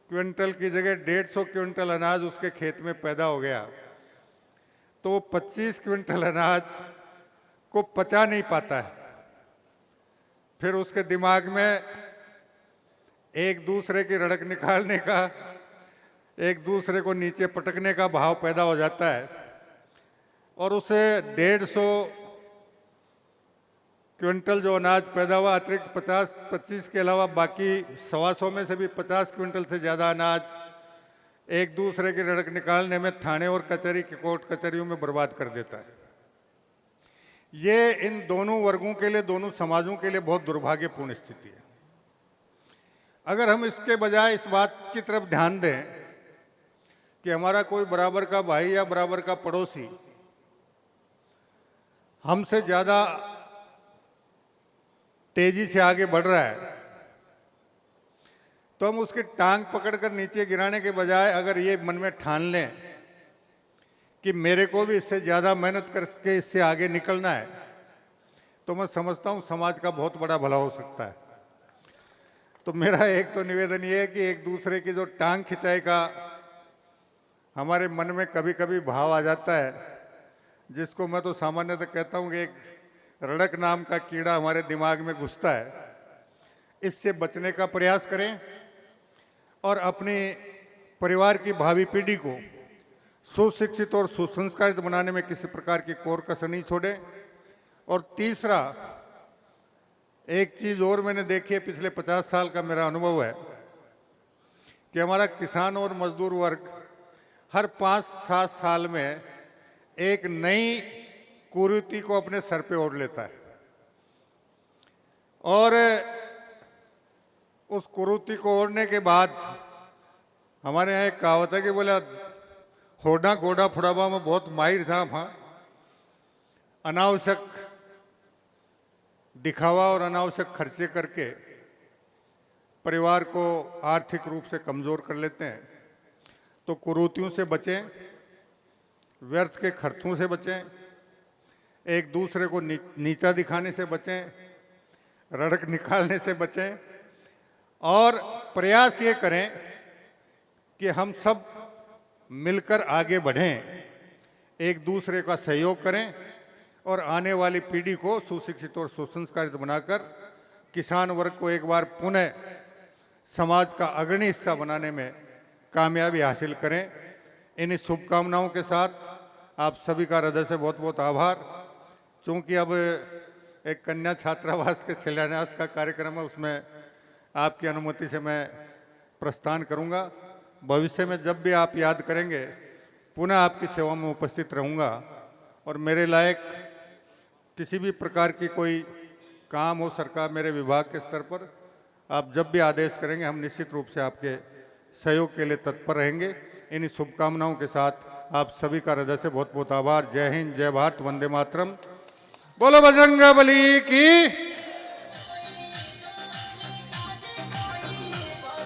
Quintal की जगह 150 quintal अनाज उसके खेत में पैदा हो गया, तो वो 25 क्विंटल अनाज को पचा नहीं पाता है। फिर उसके दिमाग में एक दूसरे की रड़क निकालने का, एक दूसरे को नीचे पटकने का भाव पैदा हो जाता है, और उसे 150 क्विंटल जो अनाज पैदा हुआ, अतिरिक्त 50-25 के अलावा बाकी 125 में से भी 50 क्विंटल से ज़्यादा अनाज एक दूसरे की रड़क निकालने में थाने और कचहरी के कोर्ट कचहरियों में बर्बाद कर देता है। ये इन दोनों वर्गों के लिए, दोनों समाजों के लिए बहुत दुर्भाग्यपूर्ण स्थिति है। अगर हम इसके बजाय इस बात की तरफ ध्यान दें कि हमारा कोई बराबर का भाई या बराबर का पड़ोसी हमसे ज़्यादा तेजी से आगे बढ़ रहा है, तो हम उसकी टांग पकड़कर नीचे गिराने के बजाय अगर ये मन में ठान लें कि मेरे को भी इससे ज़्यादा मेहनत करके इससे आगे निकलना है, तो मैं समझता हूँ समाज का बहुत बड़ा भला हो सकता है। तो मेरा एक तो निवेदन ये है कि एक दूसरे की जो टांग खिंचाई का हमारे मन में कभी कभी भाव आ जाता है, जिसको मैं तो सामान्यतः कहता हूँ कि एक रड़क नाम का कीड़ा हमारे दिमाग में घुसता है, इससे बचने का प्रयास करें और अपने परिवार की भावी पीढ़ी को सुशिक्षित और सुसंस्कारित बनाने में किसी प्रकार की कोर कसर नहीं छोड़ें। और तीसरा, एक चीज़ और मैंने देखी है, पिछले 50 साल का मेरा अनुभव है कि हमारा किसान और मजदूर वर्ग हर 5-7 साल में एक नई कुरीति को अपने सर पे ओढ़ लेता है, और उस कुरीति को ओढ़ने के बाद हमारे यहाँ एक कहावत है कि बोला होड़ा घोड़ा फुड़ावा में बहुत माहिर था। हाँ, अनावश्यक दिखावा और अनावश्यक खर्चे करके परिवार को आर्थिक रूप से कमज़ोर कर लेते हैं। तो कुरीतियों से बचें, व्यर्थ के खर्चों से बचें, एक दूसरे को नीचा दिखाने से बचें, रड़क निकालने से बचें, और प्रयास ये करें कि हम सब मिलकर आगे बढ़ें, एक दूसरे का सहयोग करें और आने वाली पीढ़ी को सुशिक्षित और सुसंस्कारित बनाकर किसान वर्ग को एक बार पुनः समाज का अग्रणी हिस्सा बनाने में कामयाबी हासिल करें। इन शुभकामनाओं के साथ आप सभी का हृदय से बहुत बहुत आभार। चूँकि अब एक कन्या छात्रावास के शिलान्यास का कार्यक्रम है, उसमें आपकी अनुमति से मैं प्रस्थान करूंगा। भविष्य में जब भी आप याद करेंगे, पुनः आपकी सेवा में उपस्थित रहूंगा, और मेरे लायक किसी भी प्रकार की कोई काम हो सरकार मेरे विभाग के स्तर पर, आप जब भी आदेश करेंगे हम निश्चित रूप से आपके सहयोग के लिए तत्पर रहेंगे। इन शुभकामनाओं के साथ आप सभी का हृदय से बहुत बहुत आभार। जय हिंद, जय भारत, वंदे मातरम। बोलो बजरंग बली की।